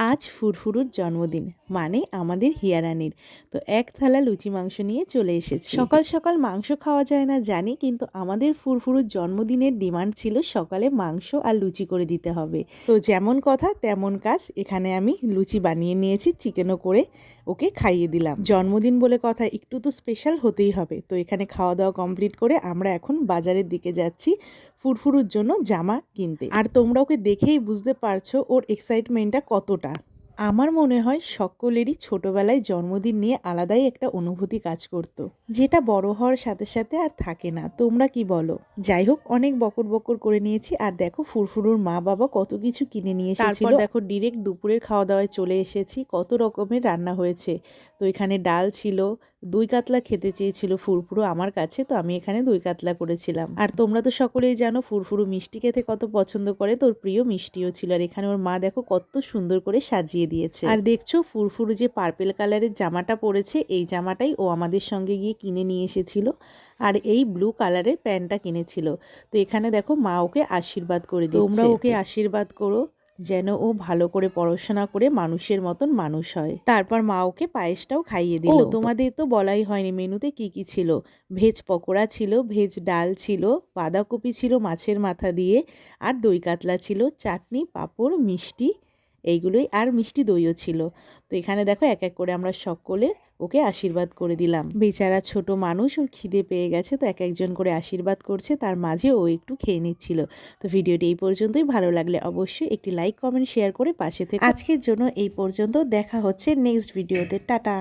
আজ ফুরফুরুর জন্মদিন, মানে আমাদের হিয়ারানির। তো এক থালা লুচি মাংস নিয়ে চলে এসেছি। সকাল সকাল মাংস খাওয়া যায় না জানি, কিন্তু আমাদের ফুরফুরুর জন্মদিনের ডিমান্ড ছিল সকালে মাংস আর লুচি করে দিতে হবে। তো যেমন কথা তেমন কাজ, এখানে আমি লুচি বানিয়ে নিয়েছি, চিকেনও করে ওকে খাইয়ে দিলাম। জন্মদিন বলে কথা, একটু তো স্পেশাল হতেই হবে। তো এখানে খাওয়া দাওয়া কমপ্লিট করে আমরা এখন বাজারের দিকে যাচ্ছি ফুরফুরুর জন্য জামা কিনতে। আর তোমরা ওকে দেখেই বুঝতে পারছো ওর এক্সাইটমেন্টটা কতটা। আমার মনে হয় সকলেরই ছোটবেলায় জন্মদিন নিয়ে আলাদাই একটা অনুভূতি কাজ করত, যেটা বড় হওয়ার সাথে সাথে আর থাকে না। তোমরা কি বলো? যাই হোক, অনেক বকর বকর করে নিয়েছি। আর দেখো ফুরফুরুর মা বাবা কত কিছু কিনে নিয়ে এসেছিল। তারপর দেখো ডিরেক্ট দুপুরের খাওয়া দাওয়ায় চলে এসেছি। কত রকমের রান্না হয়েছে। তো এখানে ডাল ছিল, দই কাতলা খেতে চেয়েছিল ফুরফুরু আমার কাছে, তো আমি এখানে দই কাতলা করেছিলাম। আর তোমরা তো সকলেই জানো ফুরফুরু মিষ্টি খেতে কত পছন্দ করে, তোর প্রিয় মিষ্টিও ছিল। আর এখানে ওর মা দেখো কত সুন্দর করে সাজিয়ে দিয়েছে। আর দেখছো ফুরফুরু যে পার্পেল কালারের জামাটা পরেছে, এই জামাটাই ও আমাদের সঙ্গে গিয়ে কিনে নিয়ে এসেছিল। আর এই ব্লু কালারের প্যান্টটা কিনেছিল। তো এখানে দেখো মা ওকে আশীর্বাদ করে দিচ্ছে। তোমরা ওকে আশীর্বাদ করো যেন ও ভালো করে পড়াশোনা করে মানুষের মতন মানুষ হয়। তারপর মা ওকে পায়েসটাও খাইয়ে দিল। তোমাদের তো বলাই হয়নি মেনুতে কি কি ছিল। ভেজ পকোড়া ছিল, ভেজ ডাল ছিল, বাঁধাকপি ছিল মাছের মাথা দিয়ে, আর দই কাতলা ছিল, চাটনি, পাঁপড়, মিষ্টি, এইগুলোই, আর মিষ্টি দইও ছিল। তো এখানে দেখো এক এক করে আমরা সকলে ওকে আশীর্বাদ করে দিলাম। বেচারা ছোট মানুষ, ওর খিদে পেয়ে গেছে, তো এক একজন করে আশীর্বাদ করছে, তার মাঝে ও একটু খেয়ে নিচ্ছিল। তো ভিডিওটি এই পর্যন্তই। ভালো লাগলে অবশ্যই একটি লাইক, কমেন্ট, শেয়ার করে পাশে থেকে। আজকের জন্য এই পর্যন্ত। দেখা হচ্ছে নেক্সট ভিডিওতে। টাটা।